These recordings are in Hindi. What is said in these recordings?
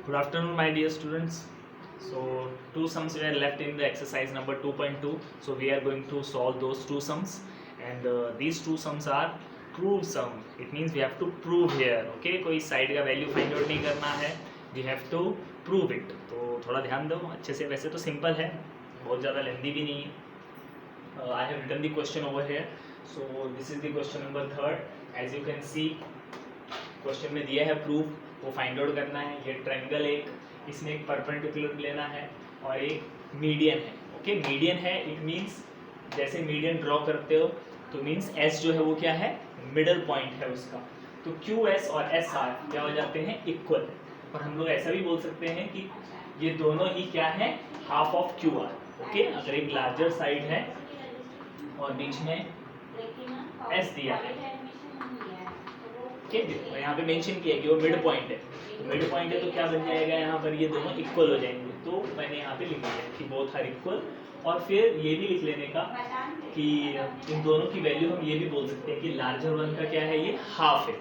Good afternoon, my dear students. So, two sums were left in the exercise number 2.2. So, we are going to solve those two sums, and these two sums are prove sum. It means we have to prove here. Okay, कोई साइड का वैल्यू फाइंड आउट नहीं करना है. We have to prove it. तो थोड़ा ध्यान दो अच्छे से. वैसे तो सिंपल है, बहुत ज़्यादा लेंदी भी नहीं है. I have written the question over here. So, this is the question number 3rd. As you can see, question में दिया है प्रूफ, वो फाइंड आउट करना है. ये ट्रायंगल एक, इसमें एक परपेंडिकुलर लेना है और एक मीडियन है. ओके, मीडियन है इट मींस जैसे मीडियन ड्रॉ करते हो तो मींस एस जो है वो क्या है, मिडल पॉइंट है उसका. तो क्यू एस और एस आर क्या हो जाते हैं, इक्वल. और हम लोग ऐसा भी बोल सकते हैं कि ये दोनों ही क्या है, half of Q R. Okay, अगर एक लार्जर साइड है और बीच में एस दिया है, ठीक है, यहाँ पे मेंशन किया कि वो मिड पॉइंट है. तो मिड पॉइंट है तो क्या बन जाएगा यहाँ पर, ये दोनों इक्वल हो जाएंगे. तो मैंने यहाँ पे लिख दिया कि बोथ आर इक्वल. और फिर ये भी लिख लेने का कि इन दोनों की वैल्यू हम ये भी बोल सकते हैं कि लार्जर वन का क्या है, ये हाफ है.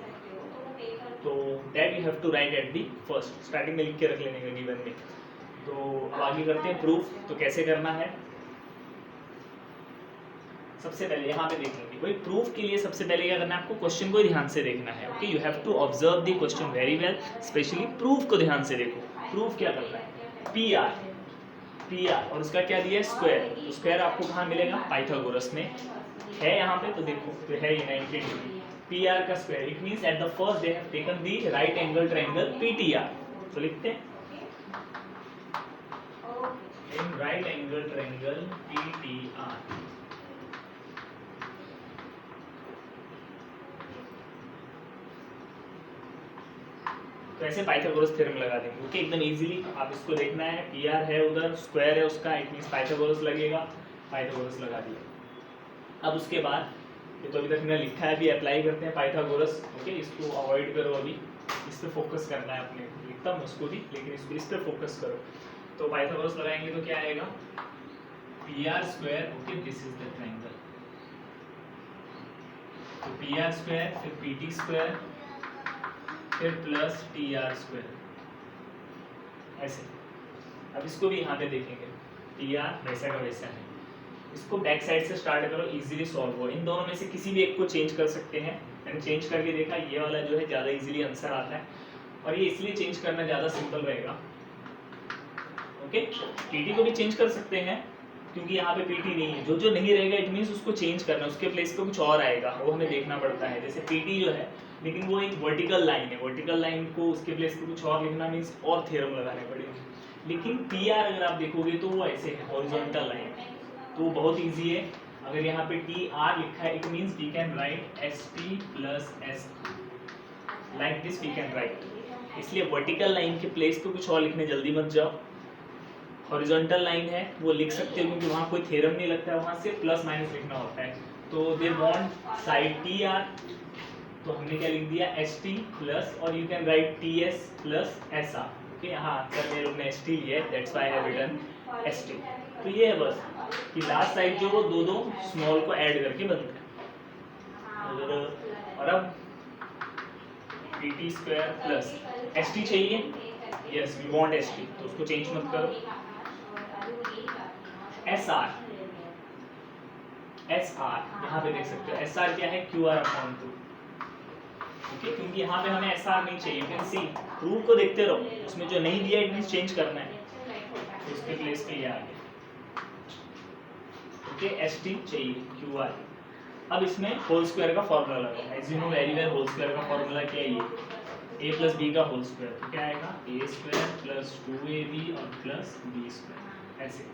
तो that you have to write at the first. Starting में लिख के रख लेने का गिवन में. तो अब आगे करते हैं प्रूफ. तो कैसे करना है, सबसे पहले यहाँ पे देखेंगे भाई प्रूफ के लिए. सबसे पहले क्या करना है, आपको क्वेश्चन को ध्यान से देखना है. Okay, you have to observe the question very well. Specially proof को ध्यान से देखो. प्रूफ क्या करना है, पी आर, पी आर और उसका क्या दिया है, स्क्वायर. तो स्क्वायर आपको कहाँ मिलेगा, पाइथागोरस में है यहाँ पे. तो देखो तो है 90 डिग्री. पी आर का square it means eight the first they have taken the right angle triangle P T R. तो लिखते हैं इन right angle triangle P T R. तो ऐसे पाइथागोरस थ्योरम लगा देंगे. ओके, एकदम इजीली. आप इसको देखना है, पी आर है उधर, स्क्वायर है उसका, इट मींस पाइथागोरस लगेगा. पाइथागोरस लगा दिया. अब उसके बाद ये तो अभी तक मैंने लिखा है, अभी अप्लाई करते हैं पाइथागोरस. ओके, इसको अवॉइड करो, अभी इस पर फोकस करना है अपने. लिखता हूँ उसको भी, लेकिन इस पर फोकस करो. तो पाइथागोरस लगाएंगे तो क्या आएगा, P R square. Okay, this is the triangle. तो पी आर स्क्वायर, फिर पी टी स्क्वायर, फिर प्लस टी आर स्क्वायर, ऐसे. अब इसको भी यहाँ पे देखेंगे, टी आर वैसा का वैसा है. इसको बैक साइड से स्टार्ट करो, इजीली सॉल्व हो. इन दोनों में से किसी भी एक को चेंज कर सकते हैं. मैंने चेंज करके देखा, ये वाला जो है ज़्यादा इजीली आंसर आता है. और ये इसलिए चेंज करना ज़्यादा सिंपल रहेगा. ओके, पीटी को भी चेंज कर सकते हैं क्योंकि यहाँ पे पीटी नहीं है. जो जो नहीं रहेगा इट मीन्स उसको चेंज करना, उसके प्लेस पे कुछ और आएगा, वो हमें देखना पड़ता है. जैसे पीटी जो है, लेकिन वो एक वर्टिकल लाइन है. वर्टिकल लाइन को उसके प्लेस पे कुछ और लिखना मीन्स और थ्योरम लगाने पड़ेंगे. लेकिन पी आर अगर आप देखोगे तो वो ऐसे है, हॉरिजॉन्टल लाइन. तो बहुत ईजी है. अगर यहाँ पे टी आर लिखा है it means we can write S T plus S, like this we can write. इसलिए वर्टिकल लाइन के प्लेस पे कुछ और लिखने जल्दी मत जाओ. हॉरिजॉन्टल लाइन है वो लिख सकते हो क्योंकि वहाँ कोई थ्योरम नहीं लगता है, वहाँ से प्लस माइनस लिखना होता है. तो they want side T R, तो हमने क्या लिख दिया, एस टी प्लस, और you can write T S plus S R. Okay, यहाँ आंसर मेरे लोग ने एस टी लिया है, that's why I have written S T. तो ये है बस कि लास्ट साइड जो वो दो दो स्मॉल को ऐड करके बनता है. और अब P T square plus S T चाहिए. Yes, we want S T, तो उसको चेंज मत करो. एस आर, एस आर यहाँ पे देख सकते हो. एस आर क्या है, Q R upon two. Okay, क्योंकि यहाँ पे हमें एस आर नहीं चाहिए. यू कैन सी, प्रूफ को देखते रहो, उसमें जो नहीं दिया इट मींस चेंज करना है, तो उसके प्लेस पे ये आ गया. ओके, एस टी चाहिए, क्यू आर. अब इसमें होल स्क्वायर का फॉर्मूला लगा. As you know very well, whole square का फॉर्मूला क्या है, ये ए प्लस बी का होल स्क्वायर. तो क्या आएगा, ए स्क्वायर प्लस 2ab और प्लस बी स्क्वायर, ऐसे.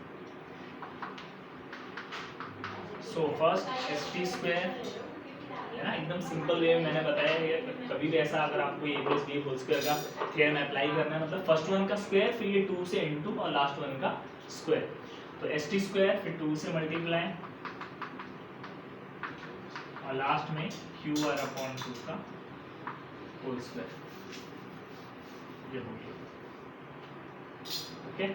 So first S T square है ना, एकदम सिंपल वे में मैंने बताया है. कभी भी ऐसा अगर आपको ए प्लस बी होल स्क्वायर का थ्योरम अप्लाई करना है, मतलब फर्स्ट वन का स्क्वायर, फिर ये 2 से इनटू और लास्ट वन का स्क्वायर. तो एस टी स्क्वायर, फिर 2 से मल्टीप्लाई और लास्ट में क्यू आर अपॉन 2 का होल स्क्वायर. ये हो गया. ओके,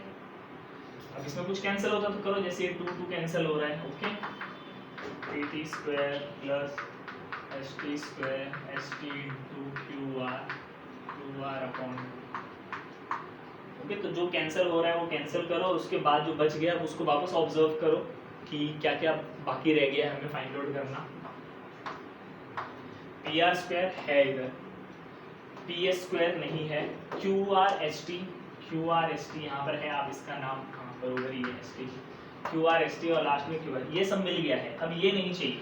अब इसमें कुछ कैंसिल होता तो करो, जैसे ये 2 कैंसिल हो रहा है. Okay, P T square plus S T square, S T into Q R upon okay, तो जो कैंसिल हो रहा है वो कैंसिल करो, और उसके बाद जो बच गया उसको वापस ऑब्जर्व करो कि क्या क्या बाकी रह गया है हमें फाइंड आउट करना। पी आर स्क्वायर है इधर, पी एस स्क्वायर नहीं है, क्यू आर एस टी यहाँ पर है, आप इसका नाम कहाँ पर उधर ही है, S T, Q R S T और लास्ट में क्यू आर, ये सब मिल गया है। अब ये नहीं चाहिए,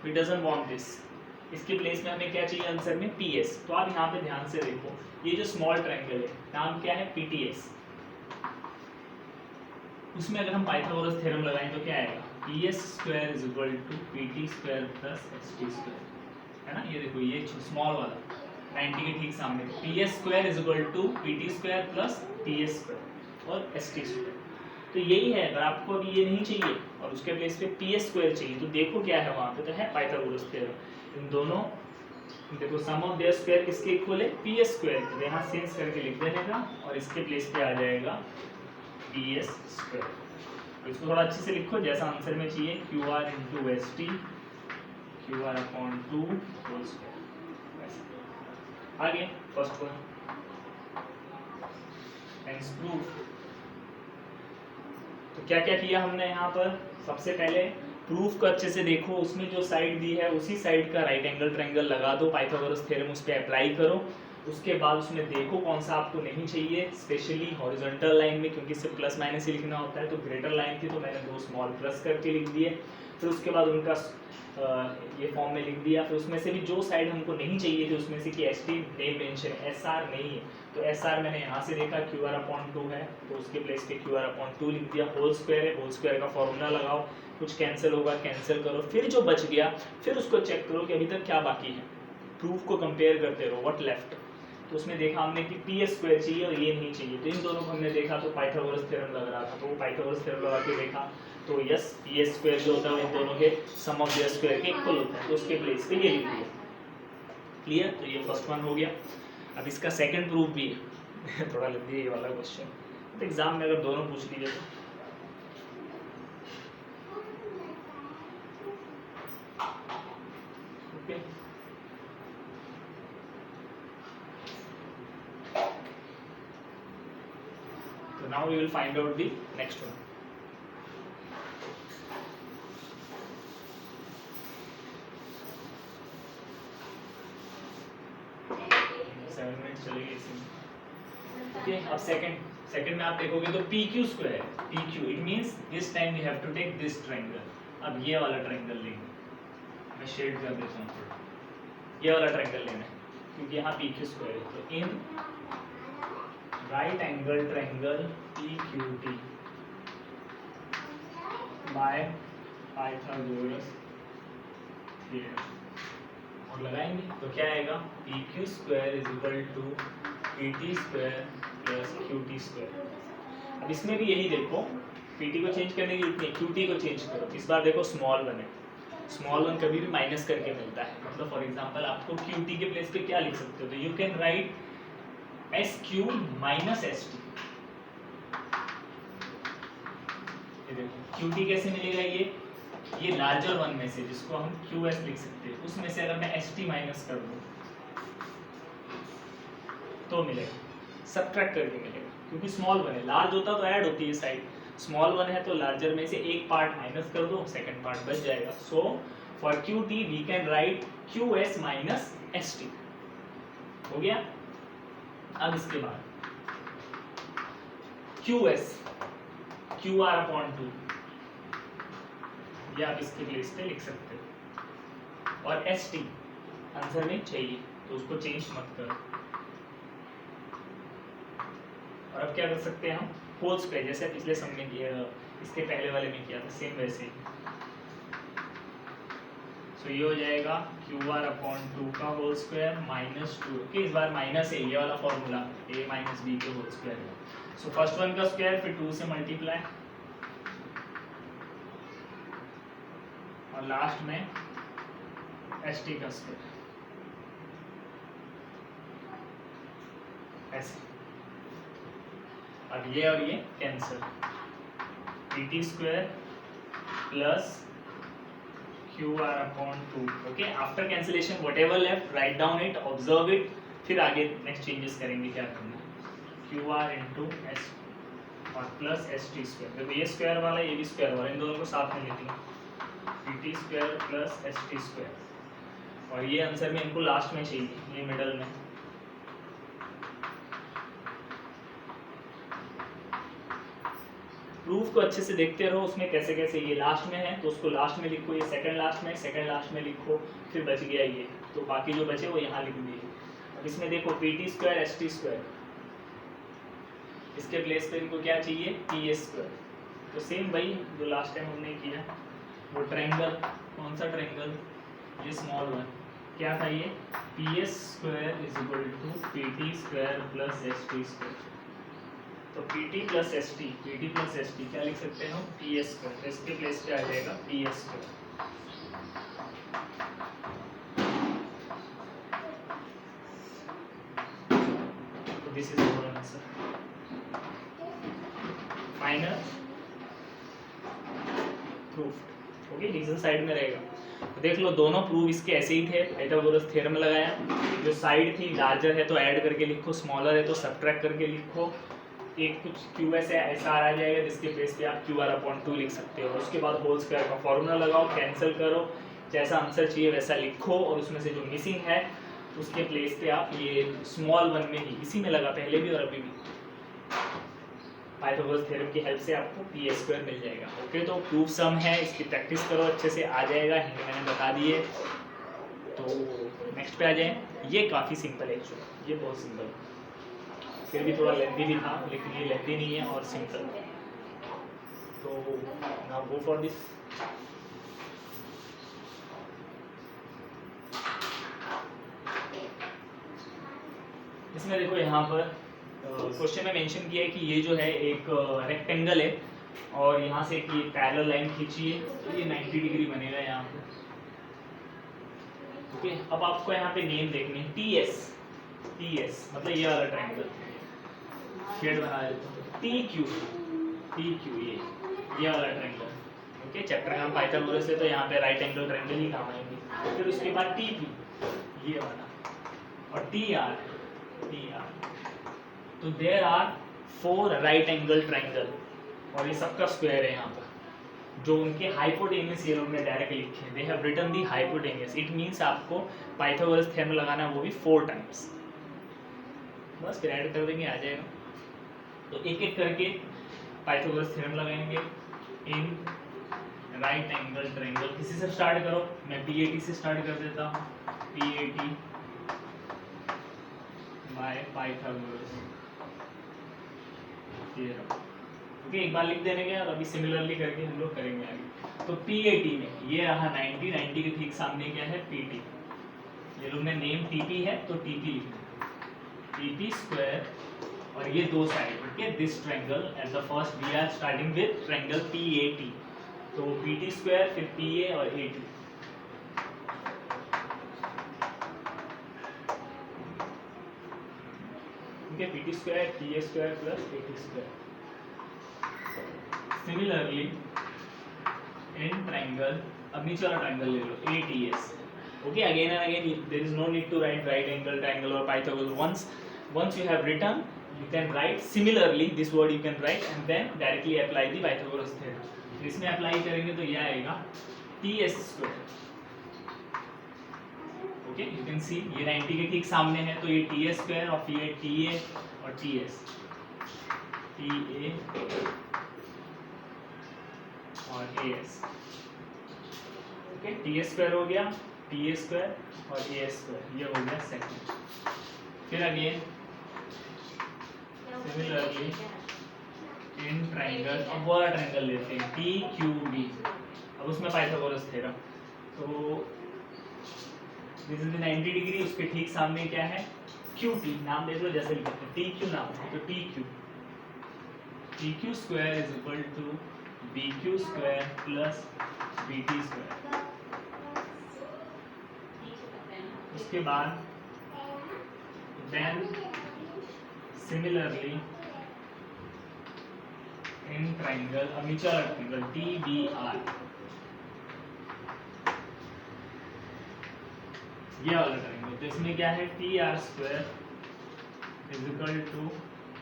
वी डजंट वांट दिस, इसके प्लेस में हमें क्या चाहिए आंसर में, पी एस। तो आप यहाँ पे ध्यान से देखो, ये जो स्मॉल ट्रायंगल है नाम क्या है, पी टी एस, उसमें अगर हम पाइथागोरस थ्योरम लगाएं तो क्या आएगा, P S square is equal to P T square plus S T square, है ना। ये देखो ये स्मॉल वाला 90 के ठीक सामने, P S square is equal to P T square plus T S square और एस टी स्क्वायर। तो यही है, अगर आपको अभी ये नहीं चाहिए और उसके प्लेस पे पी एस स्क्वायर चाहिए, तो देखो क्या है वहाँ पे, तो है पाइथागोरस थ्योरम। इन दोनों देखो सम ऑफ देयर स्क्वायर किसके इक्वल है, पी एस स्क्वायर, तो यहाँ सेंस करके लिख देने का, और इसके प्लेस पे आ जाएगा पी एस स्क्वायर। तो इसको थोड़ा अच्छे से लिखो जैसा आंसर में चाहिए, Q R into S T Q R upon 2 whole square. आगे फर्स्ट वन, हेंस प्रूफ। तो क्या क्या किया हमने यहाँ पर, सबसे पहले प्रूफ को अच्छे से देखो, उसमें जो साइड दी है उसी साइड का राइट एंगल ट्रायंगल लगा दो, पाइथागोरस थ्योरम उस पर अप्लाई करो। उसके बाद उसमें देखो कौन सा आपको नहीं चाहिए, स्पेशली हॉरिजॉन्टल लाइन में, क्योंकि सिर्फ प्लस माइनस ही लिखना होता है, तो ग्रेटर लाइन थी तो मैंने 2 स्मॉल प्लस करके लिख दिए। फिर उसके बाद उनका ये फॉर्म में लिख दिया। फिर उसमें से भी जो साइड हमको नहीं चाहिए थी उसमें से कि S T name mention, S R नहीं है, तो एस आर मैंने यहाँ से देखा क्यू आर अपॉन 2 है, तो उसके प्लेस पे क्यू आर अपॉन 2 लिख दिया। होल स्क्वायर है, होल स्क्वायर का फॉर्मूला लगाओ, कुछ कैंसिल होगा कैंसिल करो, फिर जो बच गया फिर उसको चेक करो कि अभी तक क्या बाकी है, प्रूफ को कंपेयर करते रहो, व्हाट लेफ्ट। तो उसमें देखा हमने कि पी एस स्क्वायर चाहिए और ये नहीं चाहिए, तो इन दोनों को हमने देखा तो पाइथागोरस थ्योरम लग रहा था, तो वो पाइथागोरस थ्योरम लगा के देखा तो यस पी एस स्क्वायर जो होता है इन दोनों के सम ऑफ देयर स्क्वायर के इक्वल होता है, तो उसके प्लेस पे ये लिख दिया। क्लियर, तो ये फर्स्ट वन हो गया। अब इसका सेकंड प्रूफ भी है थोड़ा लंबी है ये वाला क्वेश्चन, तो एग्जाम में अगर दोनों पूछ लीजिए तो okay. So now we will find out the next one. Okay, अब सेकंड में आप देखोगे तो P Q square, P Q it means this time you have to take this triangle. अब ये वाला ट्रायंगल लेंगे, मैं शेड कर देता हूँ थोड़ा, ये वाला ट्रायंगल लेना है क्योंकि यहाँ पी क्यू स्क्वायर है। तो in right angle triangle P Q T by Pythagoras theorem, और लगाएंगे तो क्या आएगा, P Q square is equal to P T square plus Q T square. अब इसमें भी यही देखो, पी टी को चेंज करने की जरूरत नहीं, क्यू टी को चेंज करो। इस बार देखो स्मॉल वन है, स्मॉल वन कभी भी माइनस करके मिलता है, मतलब फॉर एग्जांपल आपको क्यू टी के प्लेस पे क्या लिख सकते हो, तो you can write S Q minus S T. ये देखो क्यू टी कैसे मिलेगा, ये लार्जर वन में से जिसको हम क्यू एस लिख सकते हैं, उसमें से अगर मैं एस टी माइनस कर दूँ तो मिलेगा, सब्ट्रैक्ट करके मिलेगा, क्योंकि स्मॉल वन है, लार्ज होता तो ऐड होती है साइड, स्मॉल वन है तो लार्जर में से एक पार्ट माइनस कर दो, सेकंड पार्ट बच जाएगा। So for Q T V can right Q S minus S T, हो गया। अब इसके बाद Q S Q R upon 2, या आप इसके प्लेस पे लिख सकते हो, और एस टी आंसर में चाहिए तो उसको चेंज मत करो। और अब क्या कर सकते हैं हम, होल स्क्वायर, जैसे पिछले सम में किया, इसके पहले वाले में किया था, सेम वैसे ही। सो ये हो जाएगा क्यू आर अपॉन 2 का होल स्क्वायर माइनस 2, ओके इस बार माइनस है, ये वाला फॉर्मूला a माइनस बी के होल स्क्वायर है। सो फर्स्ट वन का स्क्वायर फिर 2 से मल्टीप्लाई, और लास्ट में एस टी का स्क्वायर, ऐसे। अब ये और ये cancel, P T square plus Q R upon 2, okay. After cancellation whatever left write down it, observe it, फिर आगे नेक्स्ट चेंजेस करेंगे क्या करना है। क्यू आर इंटू एस और प्लस एस टी स्क्वायर। देखो ये स्क्वायर वाला ये भी स्क्वायर वाला, इन दोनों को साथ में लेती हूँ, P T square plus S T square. और ये आंसर में इनको लास्ट में चाहिए, ये मिडल में। प्रूफ को अच्छे से देखते रहो, उसमें कैसे कैसे ये लास्ट में है तो उसको लास्ट में लिखो, ये सेकंड लास्ट में लिखो, फिर बच गया ये, तो बाकी जो बचे वो यहाँ लिख दिए। अब इसमें देखो P T square S T square, इसके प्लेस पे इनको क्या चाहिए, पी एस स्क्वायर। तो सेम वही जो लास्ट टाइम हमने किया, वो ट्रायंगल, कौन सा ट्रायंगल, ये स्मॉल वन, क्या था ये, P S square is equal to P T square plus S T square. तो P T plus S T, P T plus S T क्या लिख सकते हैं हम, पी एस स्क्वायर। तो इसके प्लेस पे आ जाएगा पी एस स्क्वायर। तो this is our answer final proof. Okay, reason side में रहेगा। तो देख लो दोनों प्रूफ इसके ऐसे ही थे, पाइथागोरस थ्योरम लगाया, जो साइड थी लार्जर है तो ऐड करके लिखो, स्मॉलर है तो सब्ट्रैक्ट करके लिखो, एक कुछ क्यू एस है ऐसा आ जाएगा जिसके बेस पे आप क्यू आर अपॉन 2 लिख सकते हो। उसके बाद होल स्क्वायर का फॉर्मूला लगाओ, कैंसिल करो, जैसा आंसर चाहिए वैसा लिखो, और उसमें से जो मिसिंग है उसके प्लेस पे आप ये स्मॉल वन में ही, इसी में लगा पहले भी और अभी भी, पाइथागोरस थ्योरम की हेल्प से आपको पी एस स्क्वायर मिल जाएगा। ओके, तो प्रूफ सम है, इसकी प्रैक्टिस करो अच्छे से, आ जाएगा, हिंट मैंने बता दिए। तो नेक्स्ट पे आ जाए, ये काफ़ी सिंपल है एक्चुअली, ये बहुत सिंपल है, फिर भी थोड़ा लेंथी भी था, लेकिन ये लेंथी नहीं है और सिंपल। तो नाउ गो फॉर दिस। इसमें देखो यहाँ पर क्वेश्चन में मेंशन किया है कि ये जो है एक रेक्टेंगल है और यहाँ से एक पैरेलल लाइन खींचिए, तो ये 90 डिग्री बनेगा यहाँ पे। ओके, अब आपको यहाँ पे नेम देखने हैं, टी एस मतलब ये वाला ट्रायंगल, शेड बना देता हूँ, टी क्यू ये वाला ट्रायंगल। ओके, चैप्टर का नाम पाइथागोरस है तो यहाँ पे राइट एंगल ट्रायंगल ही काम आएंगे। फिर उसके बाद टी पी ये वाला, और टी आर, तो there are 4 right angle triangle, और ये सबका स्क्वायर है यहाँ पर। जो उनके हाइपोटेन्यूस ये लोग ने डायरेक्ट लिखे, they have written the hypotenuse, it means आपको पाइथागोरस थ्योरम लगाना है, वो भी 4 टाइम्स। बस फिर ऐड कर देंगे, आ जाएगा। तो एक एक करके पाइथागोरस थ्योरम लगाएंगे इन राइट एंगल ट्रायंगल। किसी से स्टार्ट करो, मैं पीएटी से स्टार्ट कर देता हूँ, PAT bye Pythagoras theorem. Okay, एक बार लिख देने के और अभी सिमिलरली करके हम लोग करेंगे आगे। तो पीएटी में ये रहा 90 के ठीक सामने क्या है, पीटी। ये लोग ने नेम टीपी है तो टीपी लिखना, टीपी स्क्वायर, और ये दो side. Okay, this triangle at the first we are starting with triangle PAT, तो पीटी स्क्वायर फिर पीए और AT. Okay, PT square PA square plus AT square. Similarly in triangle, अब नीचे वाला ट्रायंगल ले लो, ATS. Okay, again and again there is no need to write right angle triangle और Pythagoras. once you have written, you can write similarly, this word you can write and then directly apply the Pythagoras theorem। इसमें अप्लाई करेंगे तो ये आएगा ts square. Okay, you can see ये 90 के ठीक सामने है तो ये ts स्क्वायर और ये ta और ts, ta और as। ओके, ts स्क्वायर हो गया, ta स्क्वायर और as स्क्वायर, ये हो गया सेकंड। फिर अगेन सिमिलरली इन ट्रायंगल, अब वाला ट्रायंगल लेते हैं टी क्यू बी, अब उसमें पाइथागोरस थ्योरम। तो दिस इज 90 डिग्री, उसके ठीक सामने क्या है, क्यू टी, नाम देख लो जैसे लिखते हैं, टी क्यू नाम है तो T Q square is equal to B Q square plus B T square. उसके बाद then similarly in triangle, अब नीचे वाला ट्रायंगल TBR, ये वाला ट्रायंगल, तो इसमें क्या है, TR square is equal to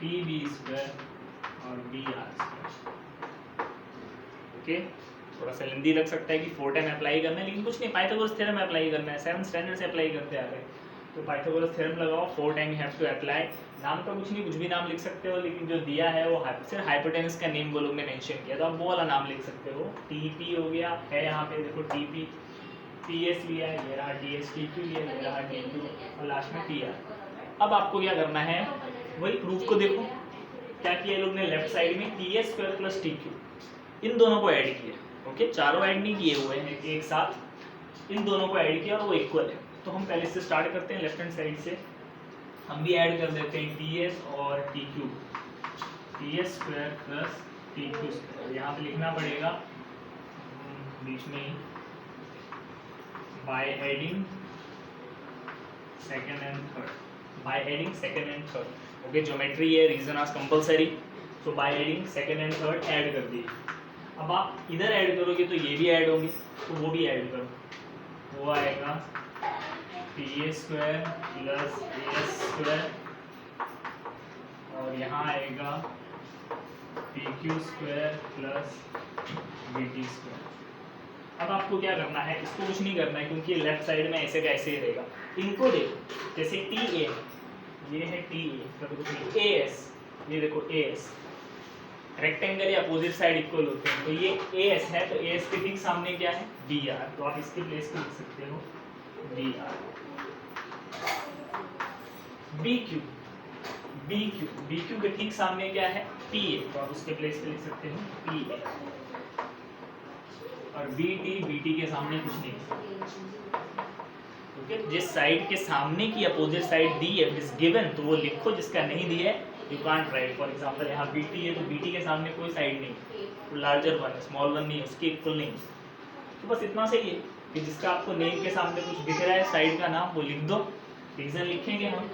PB square और BR स्क्वायर। ओके, थोड़ा सा लेंदी लग सकता है कि 4 टाइम अप्लाई करना है, लेकिन कुछ नहीं, पाइथागोरस थ्योरम अप्लाई करना है, 7th स्टैंडर्ड से अप्लाई करते आ रहे हैं। तो पाइथागोरस थ्योरम लगाओ, 4 time you have to apply. नाम का कुछ नहीं, कुछ भी नाम लिख सकते हो, लेकिन जो दिया है वो सिर्फ हाइपोटेनस का नेम वो लोग ने मेंशन किया, तो आप वो वाला नाम लिख सकते हो। TP हो गया है, यहाँ पे देखो TP, PS लिया है, ये रहा TS, TQ लिया है, ये रहा TQ, और लास्ट में TR। अब आपको क्या करना है, वही प्रूफ को देखो क्या किया लोग ने, लेफ्ट साइड में TS स्क्वायर प्लस TQ, इन दोनों को ऐड किया। ओके, चारों ऐड नहीं किए हुए हैं एक साथ, इन दोनों को ऐड किया और वो इक्वल है। तो हम पहले से स्टार्ट करते हैं लेफ्ट हैंड साइड से, हम भी ऐड कर देते हैं TS और TQ, TS square plus TQ square. यहाँ पे लिखना पड़ेगा बीच में ही, by adding second and third, by adding second and third. Okay, geometry है, रीजन आज कंपलसरी, तो by adding second and third add कर दिए। अब आप इधर ऐड करोगे तो ये भी ऐड होंगे, तो वो भी ऐड करो, वो आएगा PA square plus AS square, और यहाँ आएगा PQ square plus BT square. अब आपको क्या करना है, इसको कुछ नहीं करना है क्योंकि लेफ्ट साइड में ऐसे का ऐसे ही रहेगा। इनको देखो, जैसे TA, ये है TA, कभी कुछ नहीं, AS, ये देखो AS, रेक्टेंगल या अपोजिट साइड इक्वल होते हैं, तो ये AS है, तो AS के ठीक सामने क्या है BR, तो आप इसके प्लेस पे लिख सकते हो BR। BQ के ठीक सामने क्या है PA, तो आप उसके प्लेस पे लिख सकते हो PA, और BT के सामने कुछ नहीं। ओके, जिस साइड के सामने की अपोजिट साइड दी है इज गिवन, तो वो लिखो, जिसका नहीं दिया है you can't right. For example यहाँ BT है, तो BT के सामने कोई साइड नहीं, तो लार्जर वन स्मॉल वन नहीं, उसके इक्वल नहीं। तो बस इतना सही है कि जिसका आपको नेम के सामने कुछ दिख रहा है साइड का नाम, वो लिख दो। रीजन लिखेंगे हम,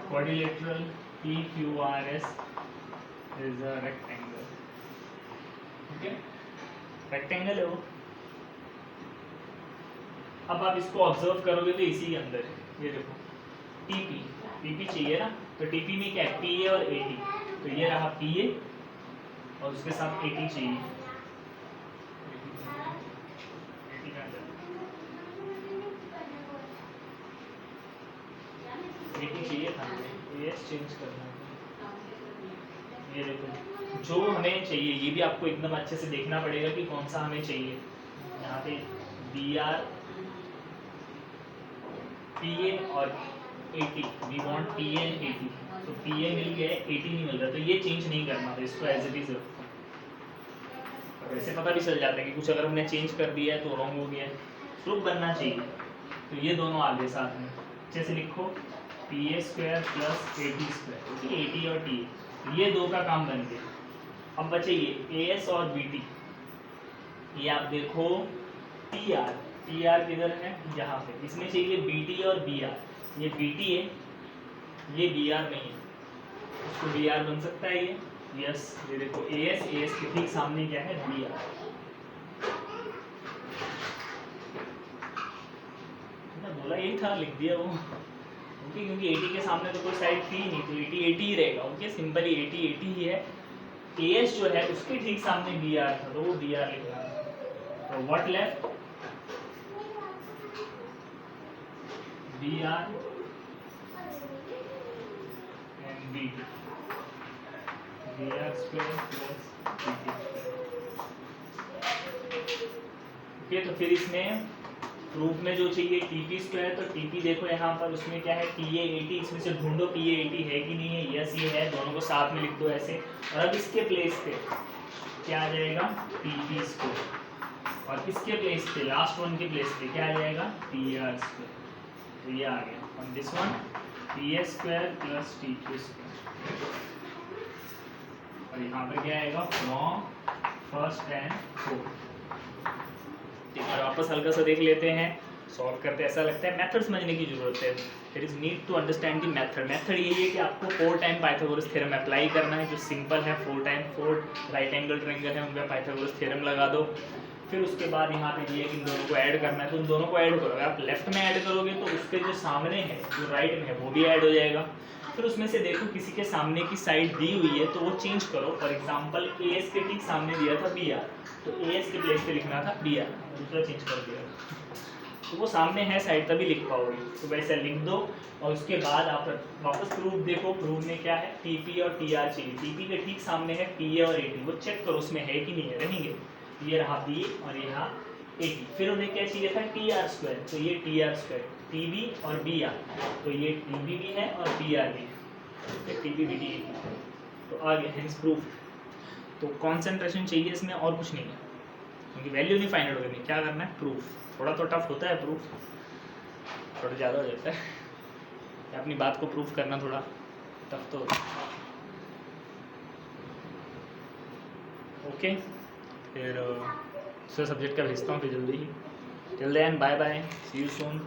quadrilateral PQRS is a rectangle. Okay, rectangle है वो। अब आप इसको ऑब्जर्व करोगे तो इसी के अंदर है, ये देखो TP चाहिए ना, तो TP में क्या है PA और AT, तो ये रहा PA और उसके साथ AT चाहिए। AT चाहिए था, AS चेंज करना है। ये देखो जो हमें चाहिए, ये भी आपको एकदम अच्छे से देखना पड़ेगा कि कौन सा हमें चाहिए। यहाँ पे BR, PA और AT, we want PA and AT, तो PA मिल गया है, AT नहीं मिल रहा, तो ये चेंज नहीं करना था, इसको एज इट इज रखो। और वैसे पता भी चल जाता है कि कुछ अगर हमने चेंज कर दिया है तो रॉन्ग हो गया है, प्रूफ बनना चाहिए। तो ये दोनों आ गए साथ में, अच्छे से लिखो PA square plus AT square, AT और T, ये दो का काम बन गया। अब बचे ये AS और BT, ये आप देखो TR किधर है, यहाँ पे, इसमें चाहिए BT और BR, ये BT है, ये BR नहीं है, इसको BR बन सकता है ये, यस। ये देखो AS के ठीक सामने क्या है BR। बोला यही था, लिख दिया वो। ओके, क्योंकि AT के सामने तो कोई साइड थी नहीं, तो AT ही रहेगा। ओके, सिंपली AT ही है। AS जो है उसके ठीक सामने BR था, तो वो BR लिख रहा है। तो what left, BR and BT, BR square plus BT square. Okay, तो फिर इसमें प्रूफ में जो चाहिए TP स्क्वायर, तो TP देखो यहाँ पर उसमें क्या है PA AT, इसमें से ढूंढो PA AT है कि नहीं है, यस ये है, दोनों को साथ में लिख दो ऐसे। और अब इसके प्लेस पे क्या आ जाएगा TP स्क्वायर, और इसके प्लेस पे लास्ट वन के प्लेस पे क्या आ जाएगा TR स्क्वायर, तो ये आ गया। और this one PS square plus TQ square, और यहाँ पर क्या आएगा फ्रॉम फर्स्ट एंड फोर्थ। एक बार वापस हल्का सा देख लेते हैं, सॉल्व करते ऐसा लगता है मेथड समझने की जरूरत है। There is need to understand the method. Method यही है कि आपको 4 टाइम पाइथागोरस थ्योरम अप्लाई करना है, जो सिंपल है, 4 टाइम 4 राइट एंगल ट्रायंगल है उनका पाइथागोरस थ्योरम लगा दो। फिर उसके बाद यहाँ पे दिया कि इन दोनों को ऐड करना है, तो उन दोनों को ऐड करो। अगर आप लेफ्ट में ऐड करोगे तो उसके जो सामने है, जो राइट में है, वो भी ऐड हो जाएगा। फिर उसमें से देखो किसी के सामने की साइड दी हुई है तो वो चेंज करो। फॉर एग्जांपल एएस के ठीक सामने दिया था बी आर, तो एएस के प्लेस पे लिखना था बी आर, दूसरा चेंज कर दिया तो वो सामने है साइड तभी लिख पाओगे, तो वैसे लिख दो। और उसके बाद आप वापस प्रूफ देखो, प्रूफ में क्या है, टीपी और टीआर चाहिए। टीपी के ठीक सामने है पीए और एटी, वो चेक करो उसमें है कि नहीं है, रहेंगे। ये रहा पी और यहाँ एटी। फिर उन्हें क्या चाहिए था, टी आर स्क्वायर, तो ये T R square, T B और बी आर, तो ये टी बी भी है और बी आर भी है, T B B T A T, तो आ गया हेंस प्रूफ। तो कॉन्सेंट्रेशन चाहिए इसमें और कुछ नहीं है, क्योंकि वैल्यू नहीं फाइंड आउट करनी, क्या करना है, प्रूफ। थोड़ा तो टफ होता है प्रूफ, थोड़ा ज़्यादा हो जाता है, अपनी बात को प्रूफ करना थोड़ा टफ तो होता है। ओके, फिर दूसरे सब्जेक्ट का भेजता हूँ फिर जल्दी ही। Till then bye bye, see you soon.